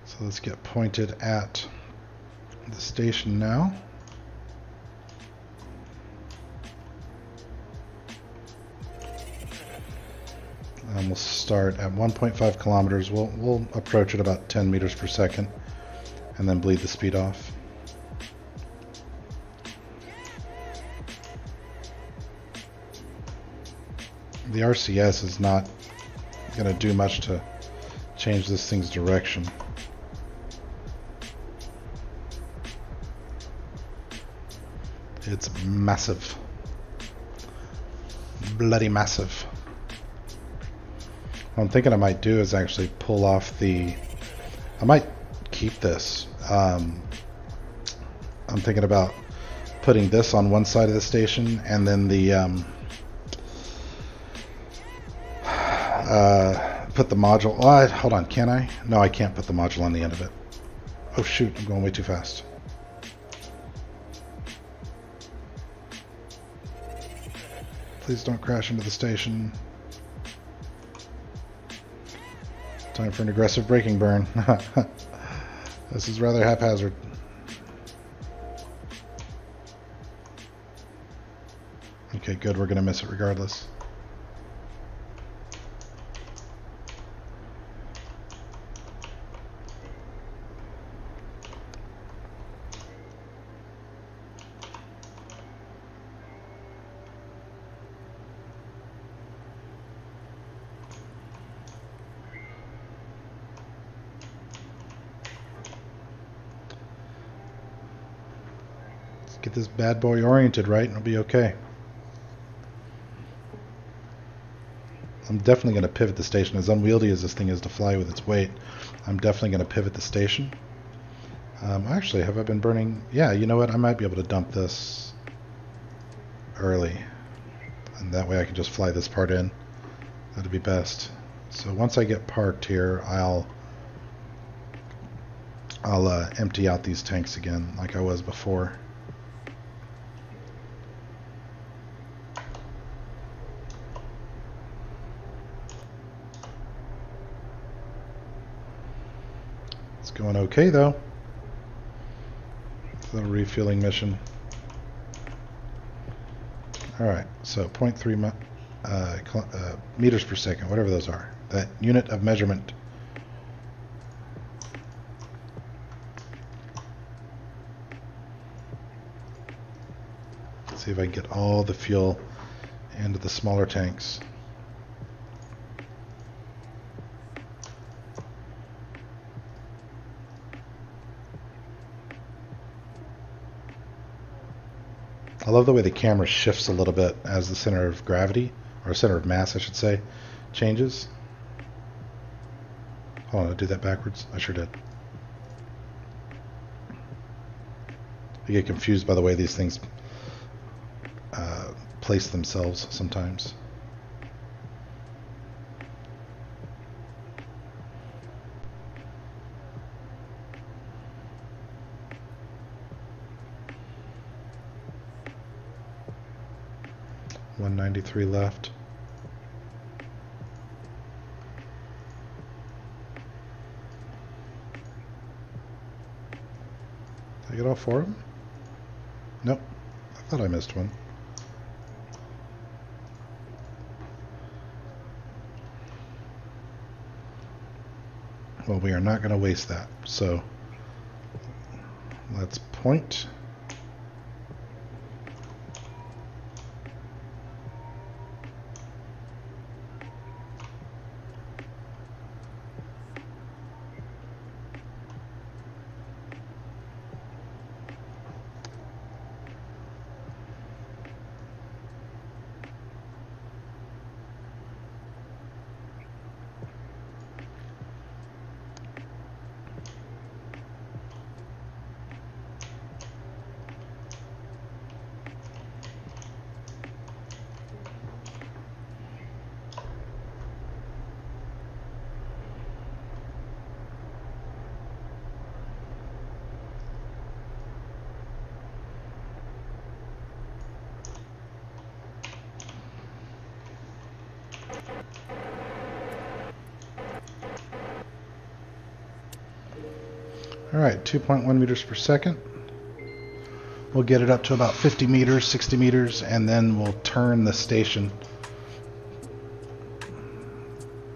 So let's get pointed at the station now. And we'll start at 1.5 kilometers. We'll approach at about 10 meters per second and then bleed the speed off. The RCS is not going to do much to change this thing's direction. It's massive. Bloody massive. What I'm thinking I might do is actually pull off the... I might keep this. I'm thinking about putting this on one side of the station and then the... put the module... Oh, hold on, can I? No, I can't put the module on the end of it. Oh shoot, I'm going way too fast. Please don't crash into the station. Time for an aggressive braking burn. This is rather haphazard. Okay, good. We're going to miss it regardless. Get this bad boy oriented right and it'll be okay. I'm definitely going to pivot the station. As unwieldy as this thing is to fly with its weight, I'm definitely going to pivot the station. Actually, have I been burning? Yeah, you know what? I might be able to dump this early. And that way I can just fly this part in. That'd be best. So once I get parked here, I'll empty out these tanks again like I was before. Going okay though. The refueling mission. Alright, so 0.3 meters per second, whatever those are. That unit of measurement. Let's see if I can get all the fuel into the smaller tanks. I love the way the camera shifts a little bit as the center of gravity, or center of mass I should say, changes. Hold on, did I do that backwards? I sure did. I get confused by the way these things place themselves sometimes. $193 left. Did I get all four of them? Nope. I thought I missed one. Well, we are not going to waste that. So let's point. Alright, 2.1 meters per second. We'll get it up to about 50 meters, 60 meters, and then we'll turn the station.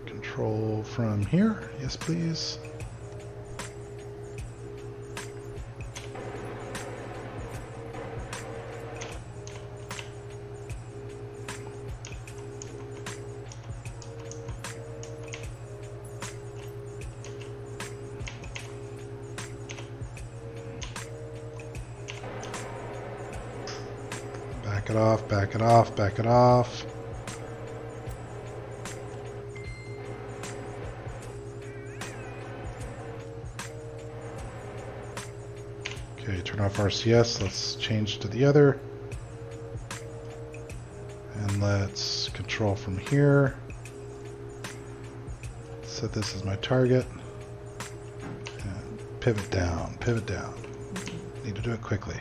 Control from here. Yes, please. Back it off, back it off, back it off. Okay, turn off RCS. Let's change to the other. And let's control from here. Set this as my target. And pivot down, pivot down. Need to do it quickly.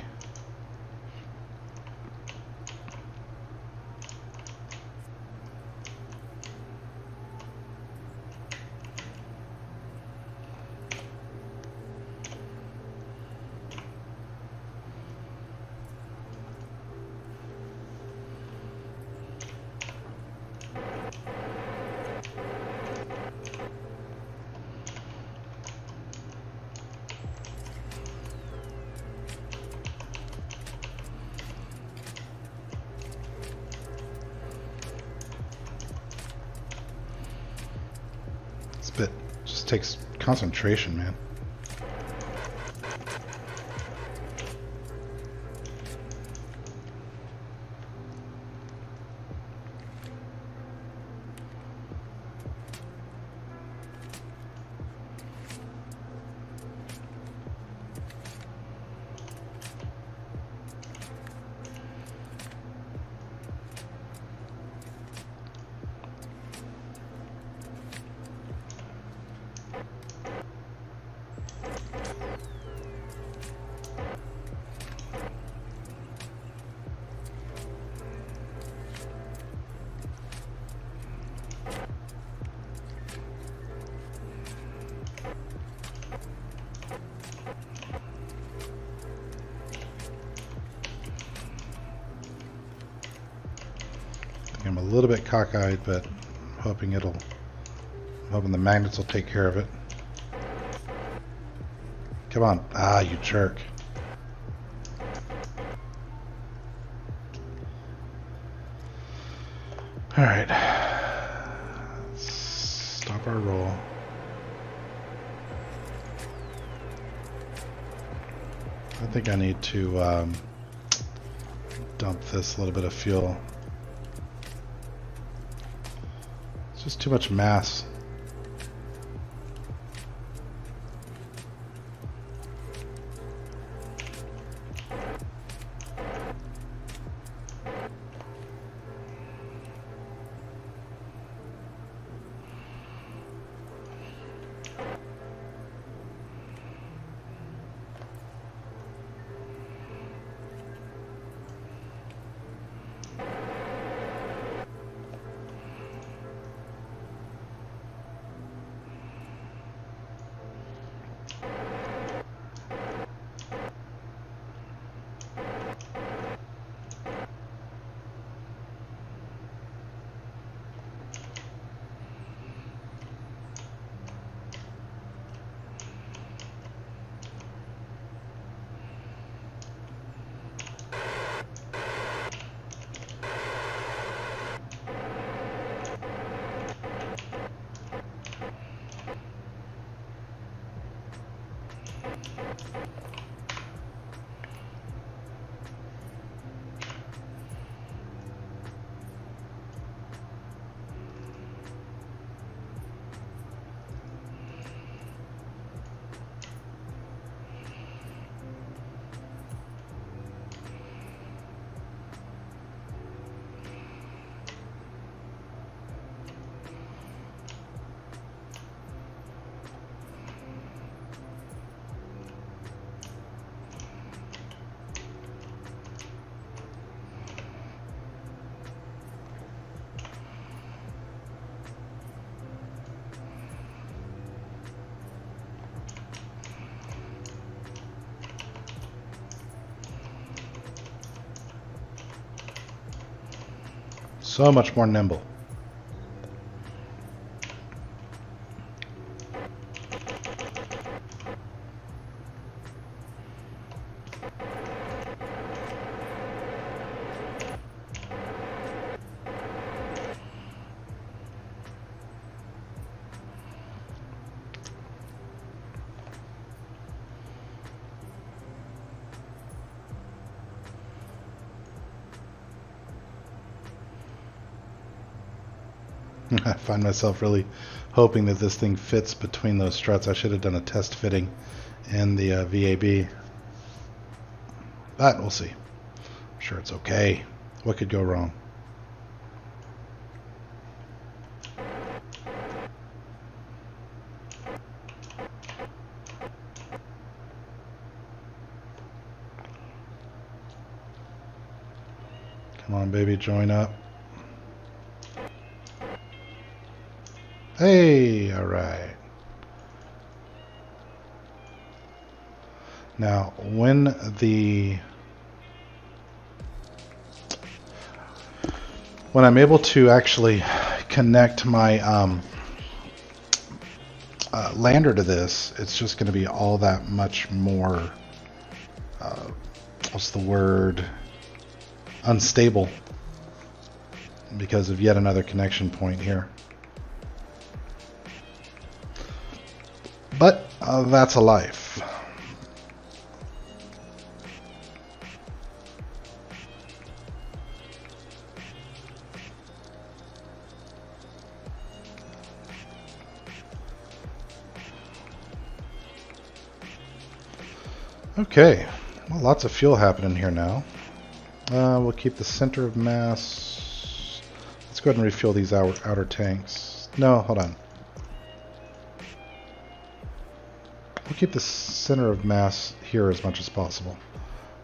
But just takes concentration, man. I'm a little bit cockeyed, but I'm hoping the magnets will take care of it. Come on. Ah, you jerk. Alright. Stop our roll. I think I need to dump this little bit of fuel. Just too much mass. So much more nimble. I find myself really hoping that this thing fits between those struts. I should have done a test fitting in the VAB. But we'll see. I'm sure it's okay. What could go wrong? Come on, baby, join up. Hey, all right. Now, when I'm able to actually connect my lander to this, it's just going to be all that much more, what's the word, unstable because of yet another connection point here. But that's a life. Okay, well, lots of fuel happening here now. We'll keep the center of mass. Let's go ahead and refuel these outer tanks. No, hold on. We'll keep the center of mass here as much as possible,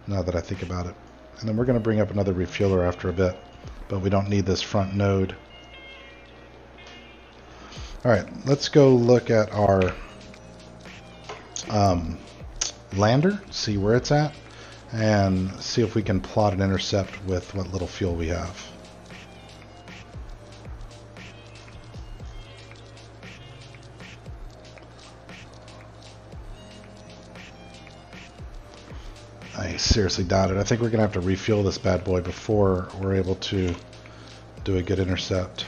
now that I think about it. And then we're going to bring up another refueler after a bit, but we don't need this front node. Alright, let's go look at our lander, see where it's at, and see if we can plot an intercept with what little fuel we have. I seriously doubt it. I think we're going to have to refuel this bad boy before we're able to do a good intercept.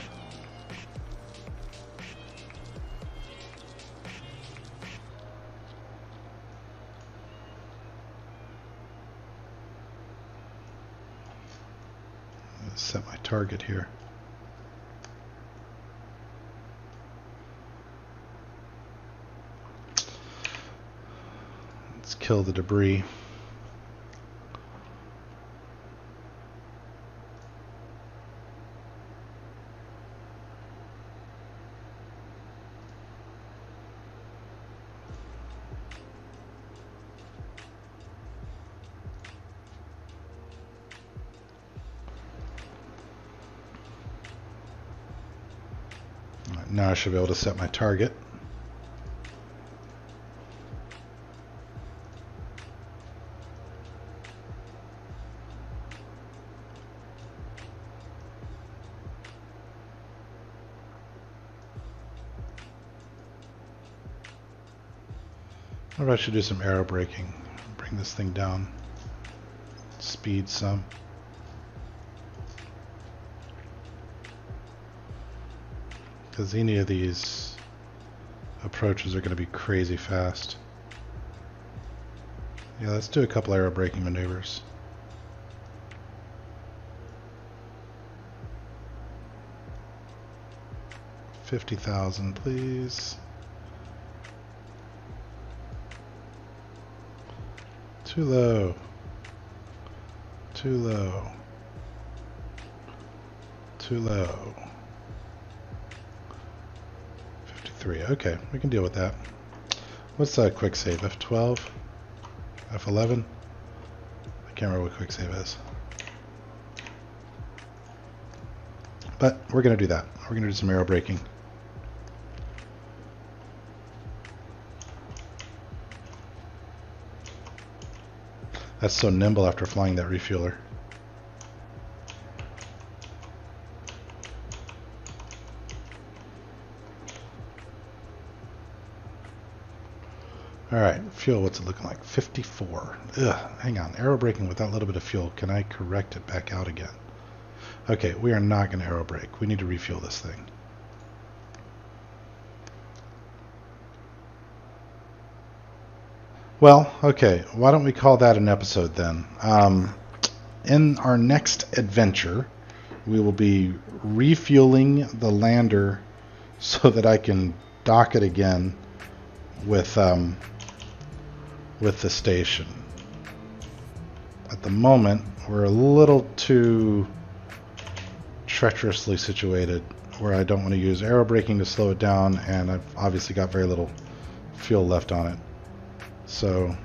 Let's set my target here. Let's kill the debris. Now I should be able to set my target. Maybe I should do some aero braking. Bring this thing down. Speed some. Because any of these approaches are going to be crazy fast. Yeah, let's do a couple aero braking maneuvers. $50,000, please. Too low. Too low. Too low. 53. Okay, we can deal with that. What's that quick save? F12? F11? I can't remember what quick save is. But we're going to do that. We're going to do some aero braking. That's so nimble after flying that refueler. Alright, fuel, what's it looking like? 54. Ugh, hang on. Aero braking with that little bit of fuel. Can I correct it back out again? Okay, we are not going to aero brake. We need to refuel this thing. Well, okay, why don't we call that an episode then? In our next adventure, we will be refueling the lander so that I can dock it again with the station. At the moment, we're a little too treacherously situated where I don't want to use aero braking to slow it down, and I've obviously got very little fuel left on it. So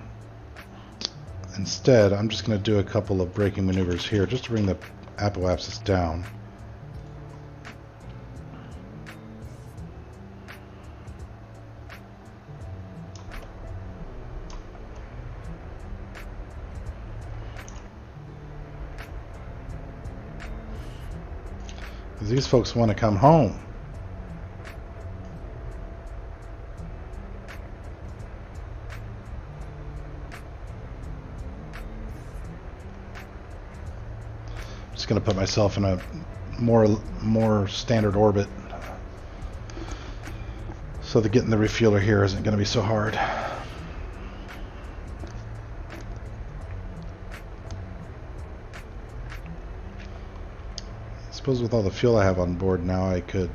instead, I'm just going to do a couple of braking maneuvers here just to bring the apoapsis down. These folks want to come home. Just going to put myself in a more standard orbit so that getting the refueler here isn't going to be so hard. I suppose with all the fuel I have on board now, I could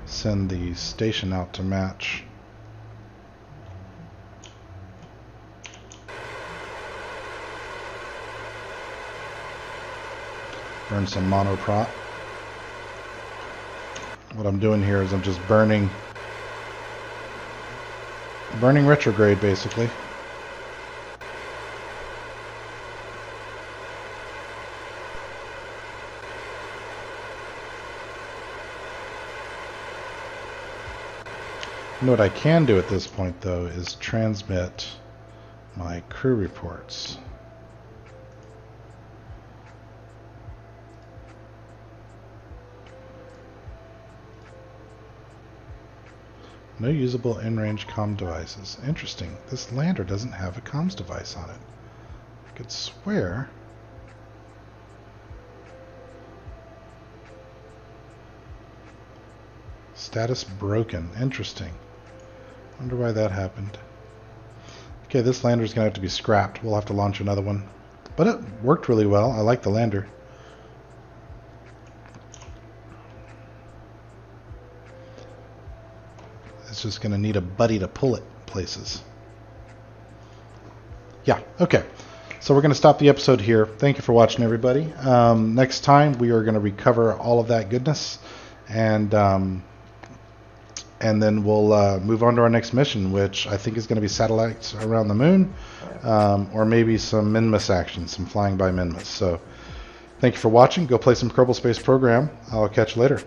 send the station out to match. Burn some monoprop. What I'm doing here is I'm just burning retrograde, basically. You know what I can do at this point, though, is transmit my crew reports. No usable in-range comm devices. Interesting. This lander doesn't have a comms device on it. I could swear. Status broken. Interesting. Wonder why that happened. Okay, this lander's gonna have to be scrapped. We'll have to launch another one. But it worked really well. I like the lander. It's just going to need a buddy to pull it places. Yeah, okay. So we're going to stop the episode here. Thank you for watching, everybody. Next time, we are going to recover all of that goodness. And then we'll move on to our next mission, which I think is going to be satellites around the moon. Or maybe some Minmus action, some flying by Minmus. So thank you for watching. Go play some Kerbal Space Program. I'll catch you later.